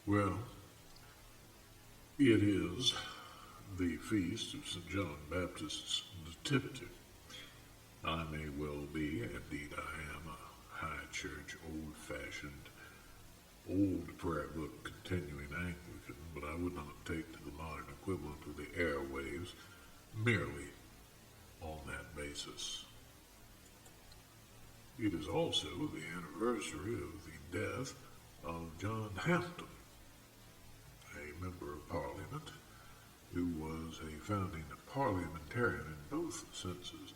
Well, it is the feast of St. John Baptist's Nativity. I may well be, indeed I am, a high church, old-fashioned, old prayer book continuing Anglican, but I would not take to the modern equivalent of the airwaves merely on that basis. It is also the anniversary of the death of John Hampden, a member of Parliament who was a founding parliamentarian in both senses,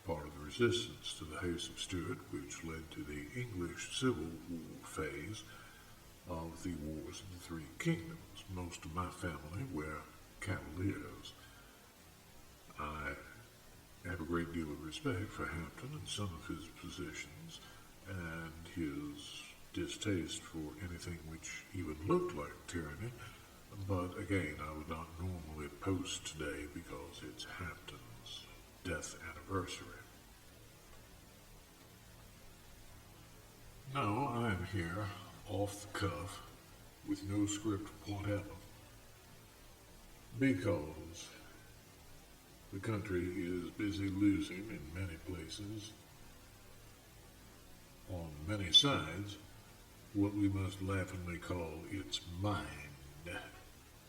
part of the resistance to the House of Stuart, which led to the English Civil War phase of the Wars of the Three Kingdoms. Most of my family were Cavaliers. I have a great deal of respect for Hampden and some of his positions, and his distaste for anything which even looked like tyranny. But again, I would not normally post today because it's Hampden's death anniversary. No, I am here off the cuff with no script whatever, because the country is busy losing in many places, on many sides, what we must laughingly call its mind.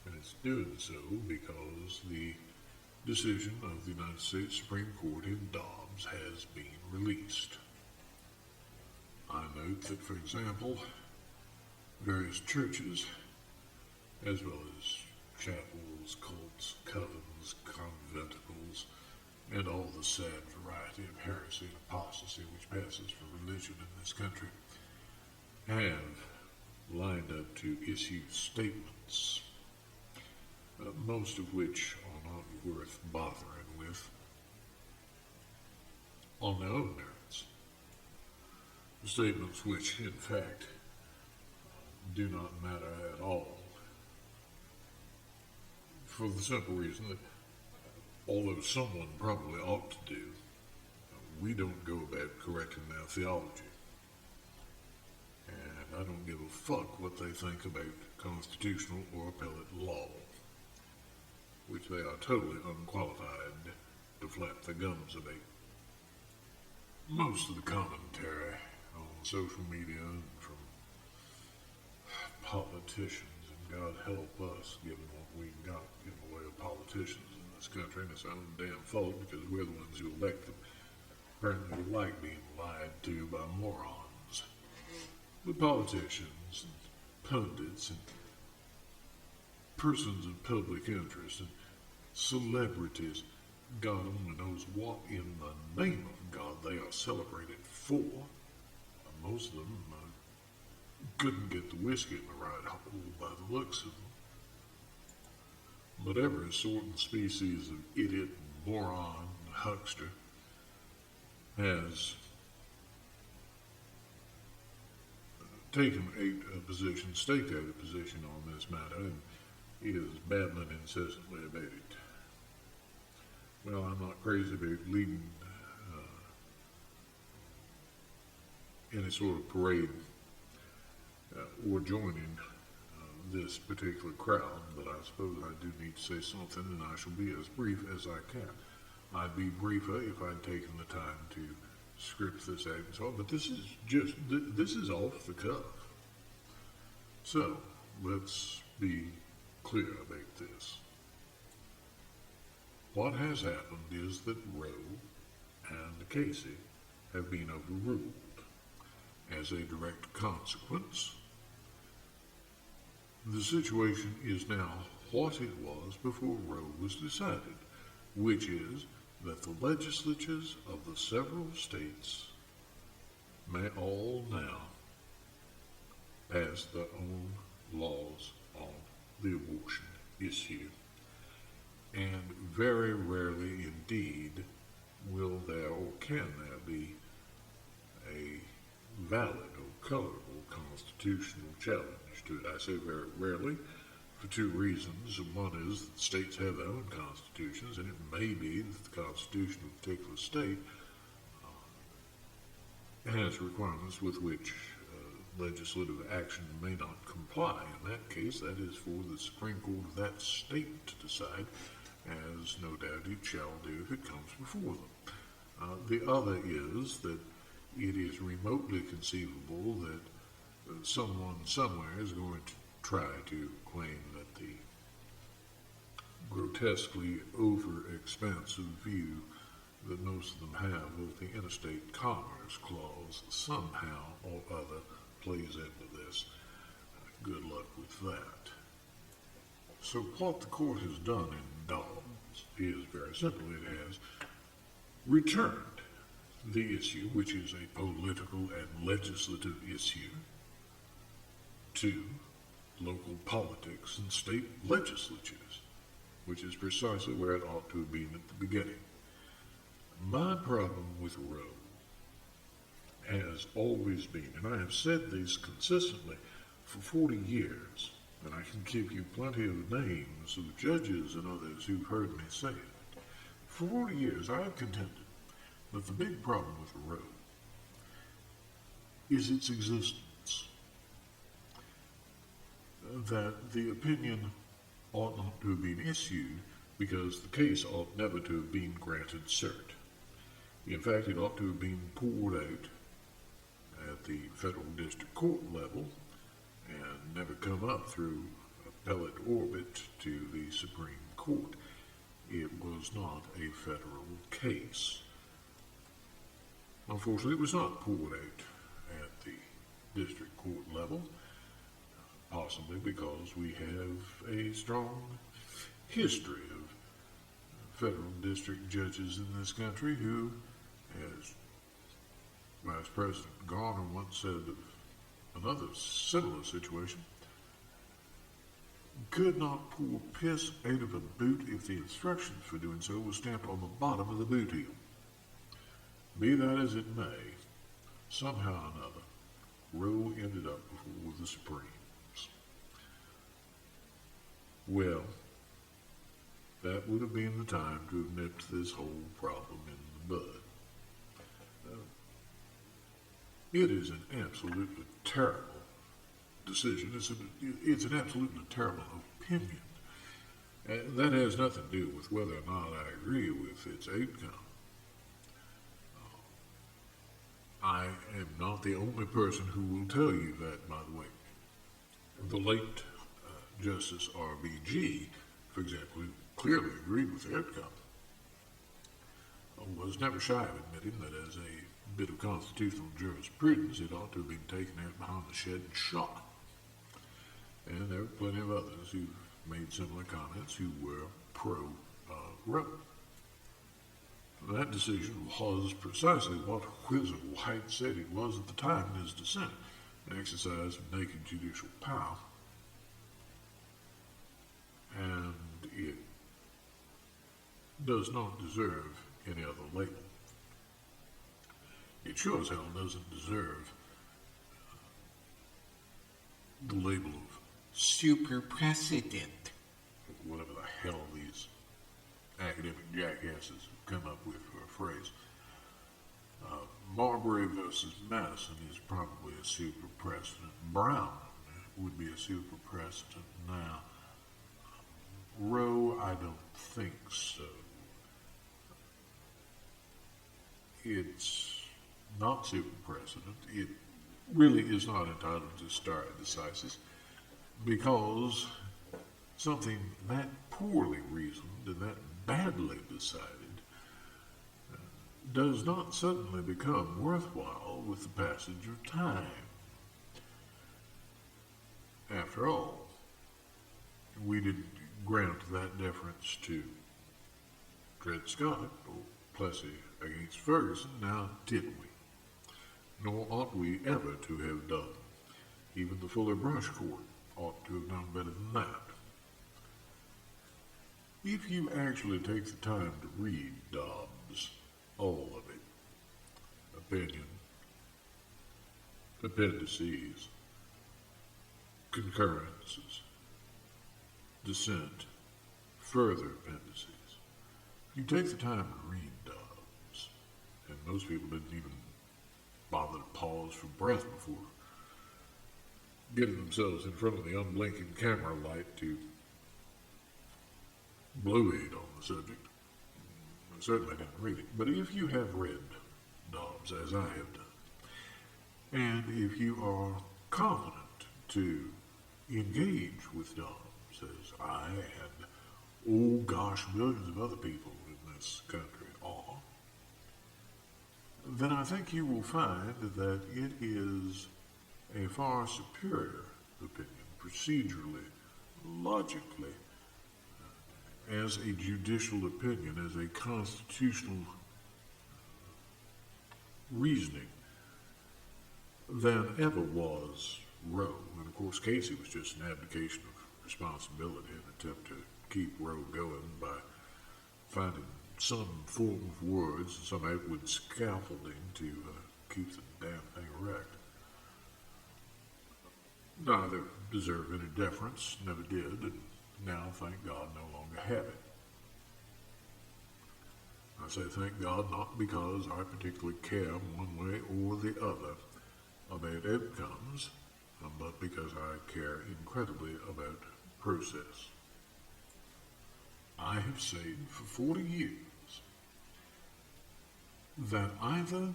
And it's doing so because the decision of the United States Supreme Court in Dobbs has been released. I note that, for example, various churches, as well as chapels, cults, covens, conventicles, and all the sad variety of heresy and apostasy which passes for religion in this country, have lined up to issue statements, most of which are not worth bothering with on their own merits. Statements which, in fact, do not matter at all, for the simple reason that, although someone probably ought to do, we don't go about correcting their theology. And I don't give a fuck what they think about constitutional or appellate law, which they are totally unqualified to flap their gums about. Most of the commentary on social media and from politicians, and God help us, given what we've got in the way of politicians in this country, and it's our own damn fault because we're the ones who elect them. Apparently we like being lied to by morons. But politicians and pundits and persons of public interest and celebrities, God only knows what in the name of God they are celebrated for. Most of them couldn't get the whiskey in the right hole by the looks of them. But every sort and species of idiot, moron, and huckster has taken a position, staked out a position on this matter, and is babbling incessantly about it. Well, I'm not crazy about leading any sort of parade or joining this particular crowd, but I suppose I do need to say something, and I shall be as brief as I can. I'd be briefer if I'd taken the time to script this out and so on, but this is off the cuff. So, let's be clear about this. What has happened is that Roe and Casey have been overruled. As a direct consequence, the situation is now what it was before Roe was decided, which is that the legislatures of the several states may all now pass their own laws on the abortion issue. And very rarely indeed will there or can there be a valid or colorable constitutional challenge to it. I say very rarely for two reasons. One is that states have their own constitutions, and it may be that the constitution of a particular state has requirements with which legislative action may not comply. In that case, that is for the Supreme Court of that state to decide, as no doubt it shall do if it comes before them. The other is that it is remotely conceivable that someone somewhere is going to try to claim that the grotesquely over-expansive view that most of them have of the Interstate Commerce Clause somehow or other plays into this. Good luck with that. So what the court has done in Dobbs is very simple. It has returned the issue, which is a political and legislative issue, to local politics and state legislatures, which is precisely where it ought to have been at the beginning. My problem with Roe has always been, and I have said this consistently for 40 years, and I can give you plenty of names of judges and others who've heard me say it. For 40 years, I have contended that the big problem with Roe is its existence, that the opinion ought not to have been issued because the case ought never to have been granted cert. In fact, it ought to have been poured out at the federal district court level and never come up through appellate orbit to the Supreme Court. It was not a federal case. Unfortunately, it was not poured out at the district court level, possibly because we have a strong history of federal district judges in this country who, as Vice President Garner once said of another similar situation, could not pour piss out of a boot if the instructions for doing so were stamped on the bottom of the boot heel. Be that as it may, somehow or another, Roe ended up before the Supremes. Well, that would have been the time to have nipped this whole problem in the bud. It is an absolutely terrible decision. It's an absolutely terrible opinion. That has nothing to do with whether or not I agree with its outcome. I am not the only person who will tell you that, by the way. The late Justice RBG, for example, who clearly agreed with the outcome, was never shy of admitting that as a bit of constitutional jurisprudence, it ought to have been taken out behind the shed and shot. And there were plenty of others who made similar comments who were pro-Roe. That decision was precisely what Wizard White said it was at the time in his dissent, an exercise of naked judicial power. And it does not deserve any other label. It sure as hell doesn't deserve the label of super precedent, whatever the hell these academic jackasses come up with for a phrase. Marbury versus Madison is probably a super precedent. Brown would be a super precedent now. Roe, I don't think so. It's not super precedent. It really is not entitled to stare decisis because something that poorly reasoned and that badly decided does not suddenly become worthwhile with the passage of time. After all, we didn't grant that deference to Dred Scott or Plessy against Ferguson, now did we? Nor ought we ever to have done. Even the Fuller Brush Court ought to have done better than that. If you actually take the time to read Dobbs, all of it, opinion, appendices, concurrences, dissent, further appendices, you take the time to read Dobbs, and most people didn't even bother to pause for breath before getting themselves in front of the unblinking camera light to bloviate on the subject. I certainly didn't read it. But if you have read Dobbs, as I have done, and if you are confident to engage with Dobbs, as I and, oh gosh, millions of other people in this country are, then I think you will find that it is a far superior opinion, procedurally, logically, as a judicial opinion, as a constitutional reasoning, than ever was Roe. And of course, Casey was just an abdication of responsibility, an attempt to keep Roe going by finding some form of words, some outward scaffolding to keep the damn thing erect. Neither deserve any deference, never did, and now, thank God, no longer have it. I say thank God not because I particularly care one way or the other about outcomes, but because I care incredibly about process. I have said for 40 years that either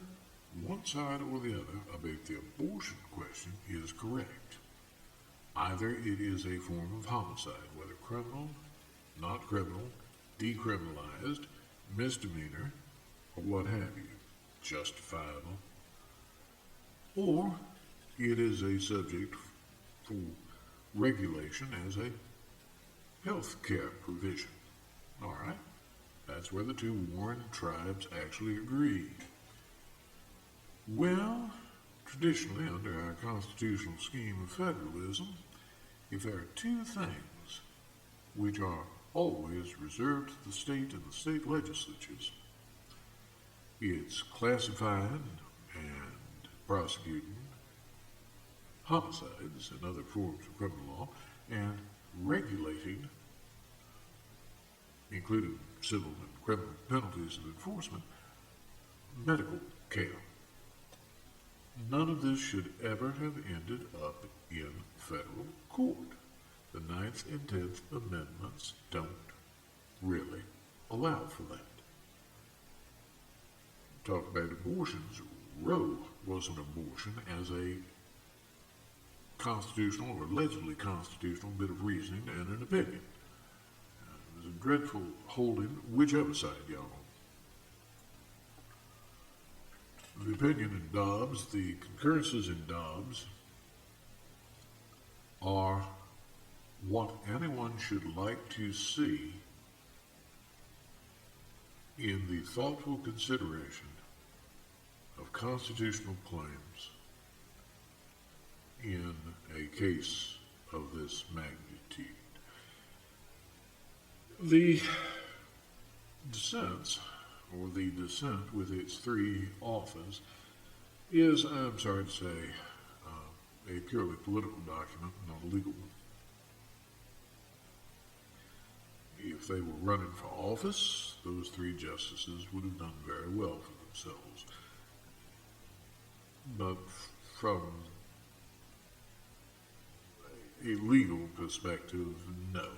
one side or the other about the abortion question is correct. Either it is a form of homicide, whether criminal, not criminal, decriminalized, misdemeanor, or what have you, justifiable, or it is a subject for regulation as a health care provision. All right, that's where the two warring tribes actually agree. Well, traditionally, under our constitutional scheme of federalism, if there are two things which are always reserved to the state and the state legislatures, it's classifying and prosecuting homicides and other forms of criminal law, and regulating, including civil and criminal penalties of enforcement, medical care. None of this should ever have ended up in federal court. The Ninth and Tenth Amendments don't really allow for that. Talk about abortions. Roe was an abortion as a constitutional or allegedly constitutional bit of reasoning and an opinion. It was a dreadful holding, whichever side you're on. The opinion in Dobbs, the concurrences in Dobbs, are what anyone should like to see in the thoughtful consideration of constitutional claims in a case of this magnitude. The dissents, or the dissent with its three authors, is, I'm sorry to say, a purely political document, not a legal one. If they were running for office, those three justices would have done very well for themselves. But from a legal perspective, no.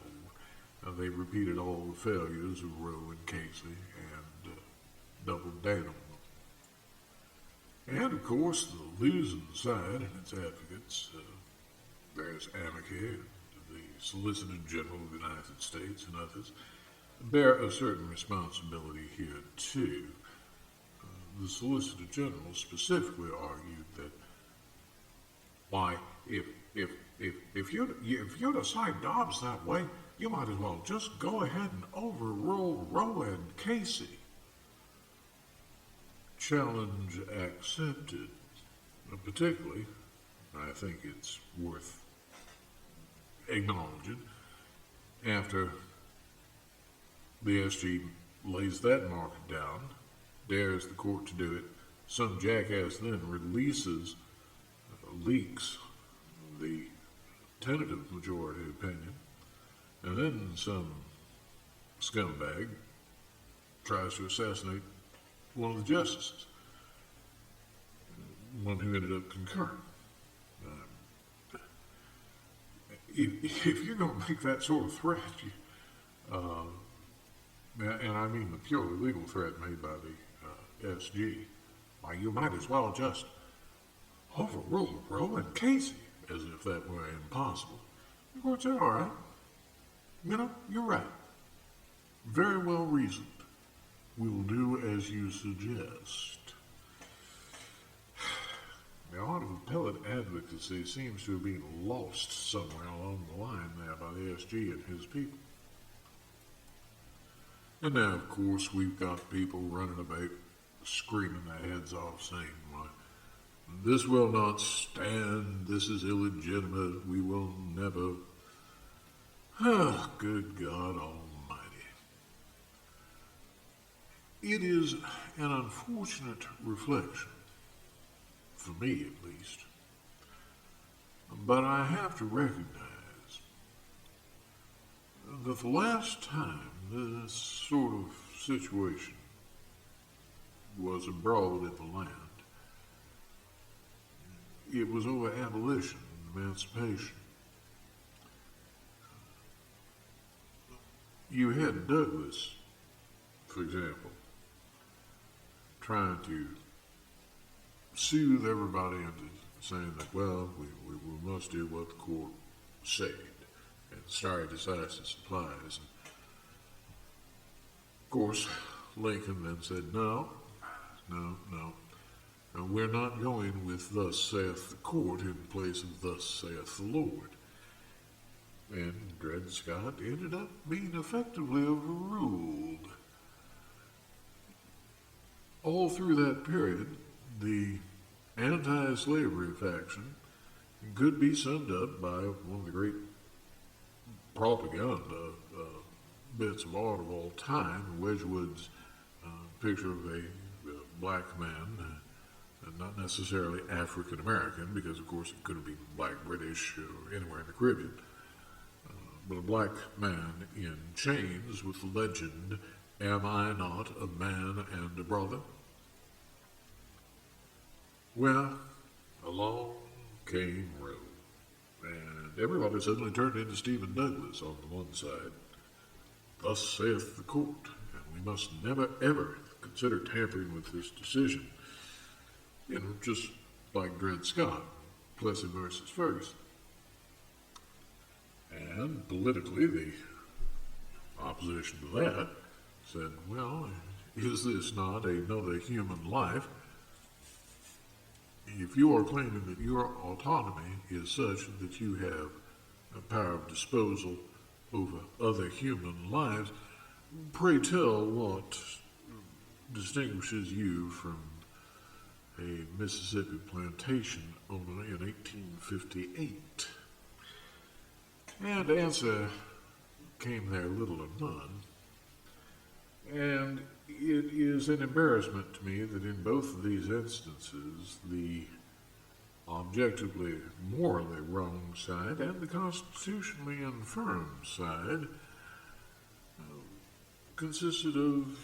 They repeated all the failures of Roe and Casey and doubled down on them. And of course, the losing side and its advocates, there's amici, the Solicitor General of the United States and others, bear a certain responsibility here too. The Solicitor General specifically argued that, why, if you're to cite Dobbs that way, you might as well just go ahead and overrule Roe and Casey. Challenge accepted. Particularly, I think it's worth acknowledging, after the SG lays that market down, dares the court to do it, some jackass then leaks the tentative majority opinion, and then some scumbag tries to assassinate one of the justices, one who ended up concurring. if you're going to make that sort of threat, and I mean the purely legal threat made by the SG, why, you might as well just overrule Roe and Casey, as if that were impossible. The court said, all right, you're right. Very well reasoned. We'll do as you suggest. The art of appellate advocacy seems to have been lost somewhere along the line there by the SG and his people. And now, of course, we've got people running about screaming their heads off saying, well, this will not stand, this is illegitimate, we will never. Oh, good God Almighty. It is an unfortunate reflection, for me at least, but I have to recognize that the last time this sort of situation was abroad in the land, it was over abolition, emancipation. You had Douglas, for example, trying to soothe everybody into saying that, well, we must do what the court said, and stare decisis applies. And of course, Lincoln then said, no, we're not going with thus saith the court in place of thus saith the Lord. And Dred Scott ended up being effectively overruled. All through that period, the anti-slavery faction could be summed up by one of the great propaganda bits of art of all time, Wedgwood's picture of a black man, not necessarily African American, because of course it could have been black British or anywhere in the Caribbean, but a black man in chains with the legend, am I not a man and a brother? Well, along came Roe, and everybody suddenly turned into Stephen Douglas on the one side. Thus saith the court, and we must never ever consider tampering with this decision. Just like Dred Scott, Plessy versus Ferguson. And politically, the opposition to that said, well, is this not another human life? If you are claiming that your autonomy is such that you have a power of disposal over other human lives, pray tell what distinguishes you from a Mississippi plantation owner in 1858. And answer came there little or none. And it is an embarrassment to me that in both of these instances, the objectively morally wrong side and the constitutionally infirm side consisted of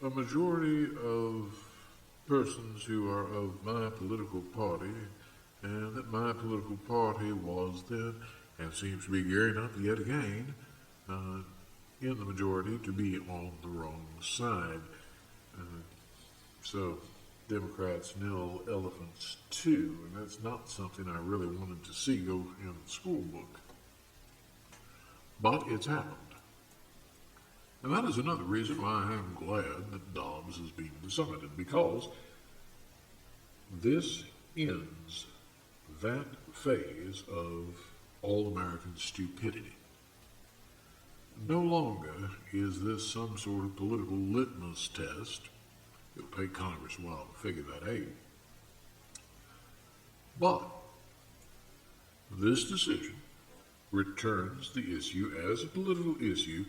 a majority of persons who are of my political party, and that my political party was then, and seems to be gearing up yet again, in the majority to be on the wrong side. So Democrats nil, elephants too, and that's not something I really wanted to see go in the school book. But it's happened. And that is another reason why I am glad that Dobbs is being decided, because this ends that phase of all-American stupidity. No longer is this some sort of political litmus test. It'll take Congress a while to figure that out. But this decision returns the issue as a political issue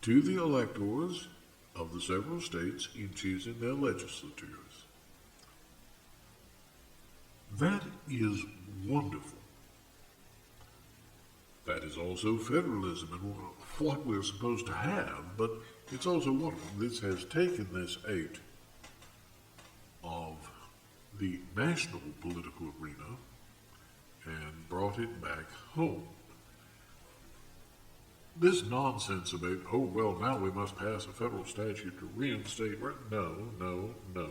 to the electors of the several states in choosing their legislatures. That is wonderful. That is also federalism and what we're supposed to have, but it's also wonderful. This has taken this out of the national political arena and brought it back home. This nonsense about, oh, well, now we must pass a federal statute to reinstate, no, no, no,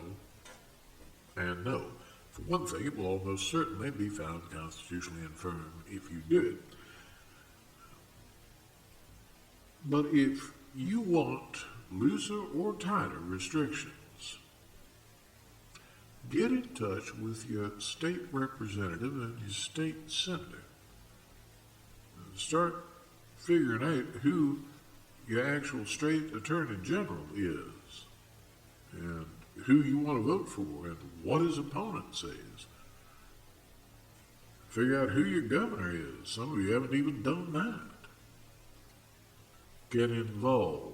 and no. For one thing, it will almost certainly be found constitutionally infirm if you do it. But if you want looser or tighter restrictions, get in touch with your state representative and your state senator. Start figuring out who your actual state attorney general is and who you want to vote for and what his opponent says. Figure out who your governor is. Some of you haven't even done that. Get involved.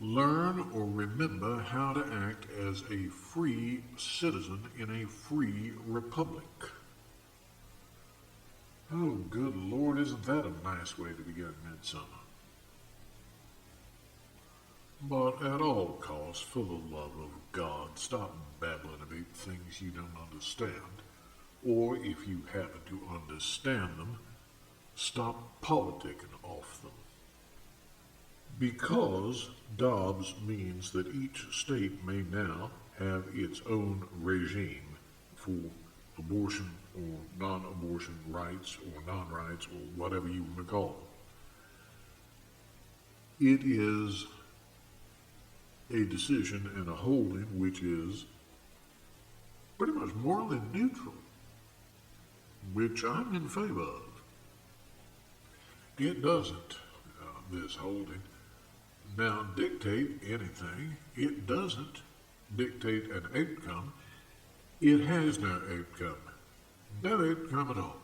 Learn or remember how to act as a free citizen in a free republic. Oh, good Lord, isn't that a nice way to begin midsummer? But at all costs, for the love of God, stop babbling about things you don't understand. Or if you happen to understand them, stop politicking off them. Because Dobbs means that each state may now have its own regime for abortion or non-abortion rights or non-rights or whatever you want to call them. It is a decision and a holding which is pretty much morally neutral, which I'm in favor of. It doesn't, this holding, now dictate anything. It doesn't dictate an outcome. It has no outcome. No outcome at all.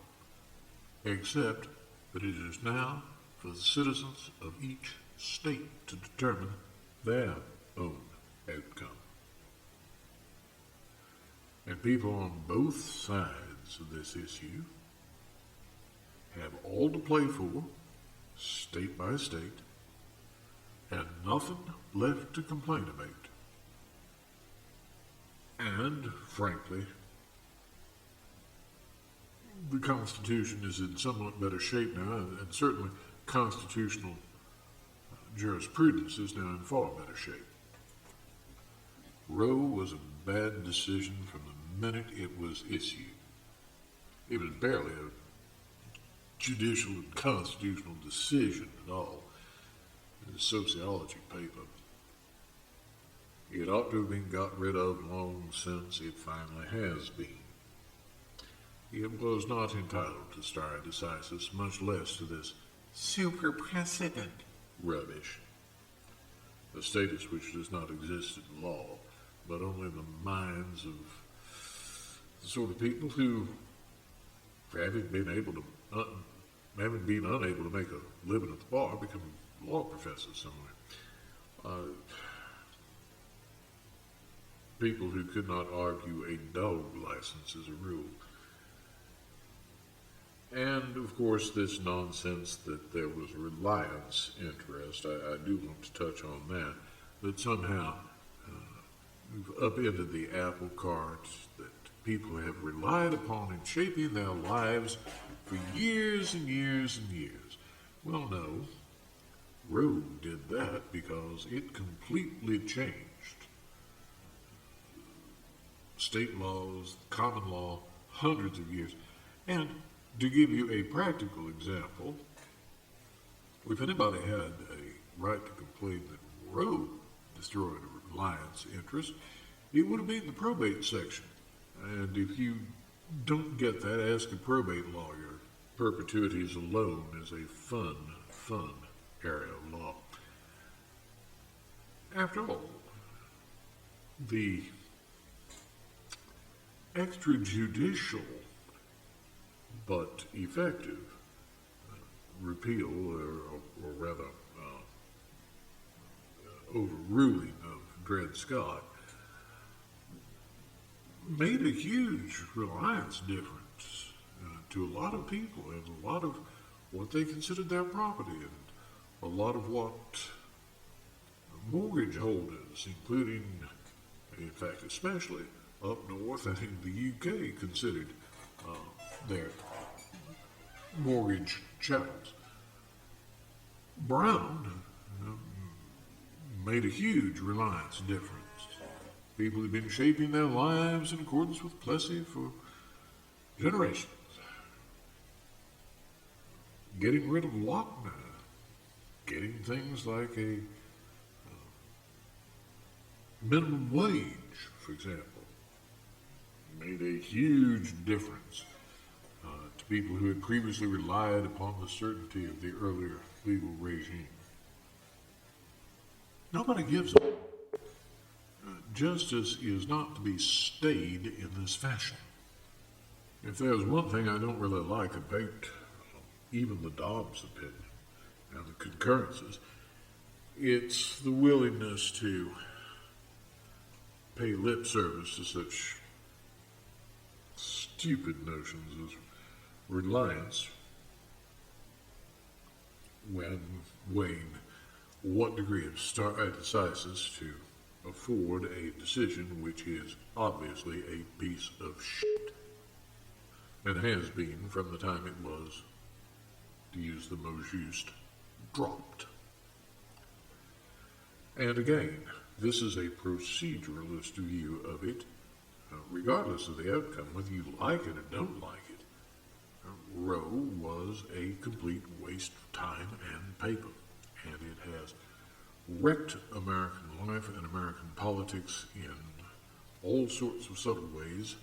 Except that it is now for the citizens of each state to determine their own outcome. And people on both sides of this issue have all to play for, state by state, and nothing left to complain about. And, frankly, the Constitution is in somewhat better shape now, and certainly constitutional jurisprudence is now in far better shape. Roe was a bad decision from the minute it was issued. It was barely a judicial and constitutional decision at all. It was a sociology paper. It ought to have been got rid of long since. It finally has been. It was not entitled to stare decisis, much less to this super precedent rubbish, a status which does not exist in law, but only in the minds of the sort of people who, having been unable to make a living at the bar, become law professors somewhere. People who could not argue a dog license as a rule. And, of course, this nonsense that there was reliance interest, I do want to touch on that somehow we've upended the apple cart that people have relied upon in shaping their lives for years and years and years. Well, no, Roe did that because it completely changed state laws, common law, hundreds of years. And to give you a practical example, if anybody had a right to complain that Roe destroyed a reliance interest, it would have been the probate section. And if you don't get that, ask a probate lawyer. Perpetuities alone is a fun area of law. After all, the extrajudicial but effective repeal or rather overruling of Dred Scott made a huge reliance difference to a lot of people and a lot of what they considered their property and a lot of what mortgage holders, including, in fact, especially up north and in the UK, considered their mortgage challenges. Brown made a huge reliance difference. People had been shaping their lives in accordance with Plessy for generations. Getting rid of Lochner, getting things like a minimum wage, for example, made a huge difference to people who had previously relied upon the certainty of the earlier legal regime. Nobody gives up. Justice is not to be stayed in this fashion. If there's one thing I don't really like about even the Dobbs opinion and the concurrences, it's the willingness to pay lip service to such stupid notions as reliance when weighing what degree of decisis to afford a decision which is obviously a piece of shit and has been from the time it was, to use the most used, dropped. And again, this is a proceduralist view of it, regardless of the outcome, whether you like it or don't like it. Roe was a complete waste of time and paper, and it has wrecked American life and American politics in all sorts of subtle ways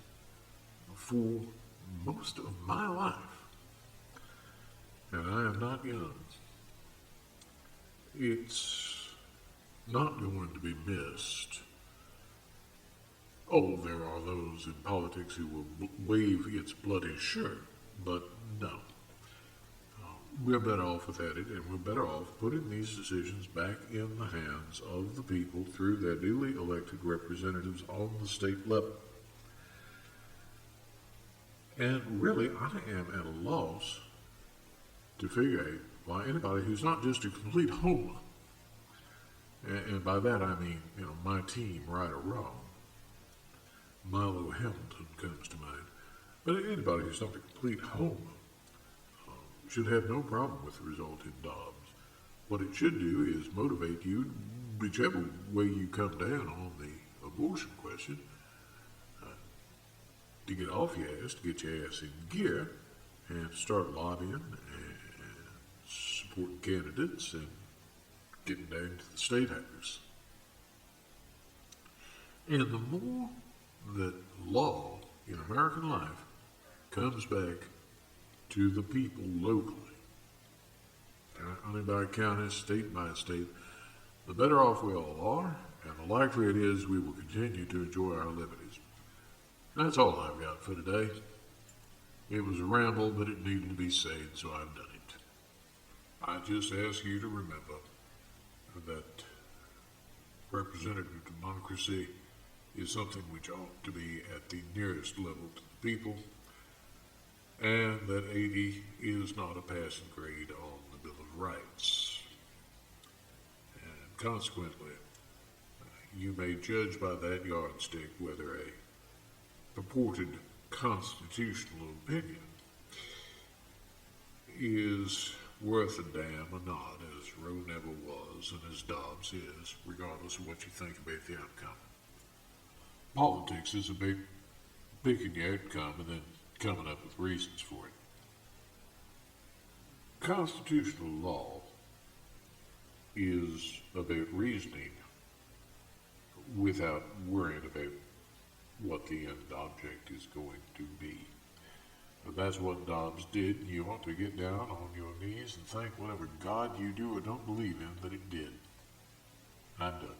for most of my life. And I am not young. It's not going to be missed. Oh, there are those in politics who will wave its bloody shirt, but no. We're better off without it, and we're better off putting these decisions back in the hands of the people through their duly elected representatives on the state level. And really, I am at a loss to figure out why anybody who's not just a complete homer, and by that I mean, my team, right or wrong, Milo Hamilton comes to mind, but anybody who's not a complete homer should have no problem with the result in Dobbs. What it should do is motivate you, whichever way you come down on the abortion question, to get off your ass, to get your ass in gear, and start lobbying and supporting candidates and getting down to the state house. And the more that law in American life comes back to the people locally, county by county, state by state, the better off we all are, and the likelier it is we will continue to enjoy our liberties. That's all I've got for today. It was a ramble, but it needed to be said, so I've done it. I just ask you to remember that representative democracy is something which ought to be at the nearest level to the people, and that 80 is not a passing grade on the Bill of Rights. And consequently, you may judge by that yardstick whether a purported constitutional opinion is worth a damn or not, as Roe never was and as Dobbs is, regardless of what you think about the outcome. Politics is about picking the outcome and then coming up with reasons for it. Constitutional law is about reasoning without worrying about what the end object is going to be. But that's what Dobbs did, and you ought to get down on your knees and thank whatever God you do or don't believe in that it did. I'm done.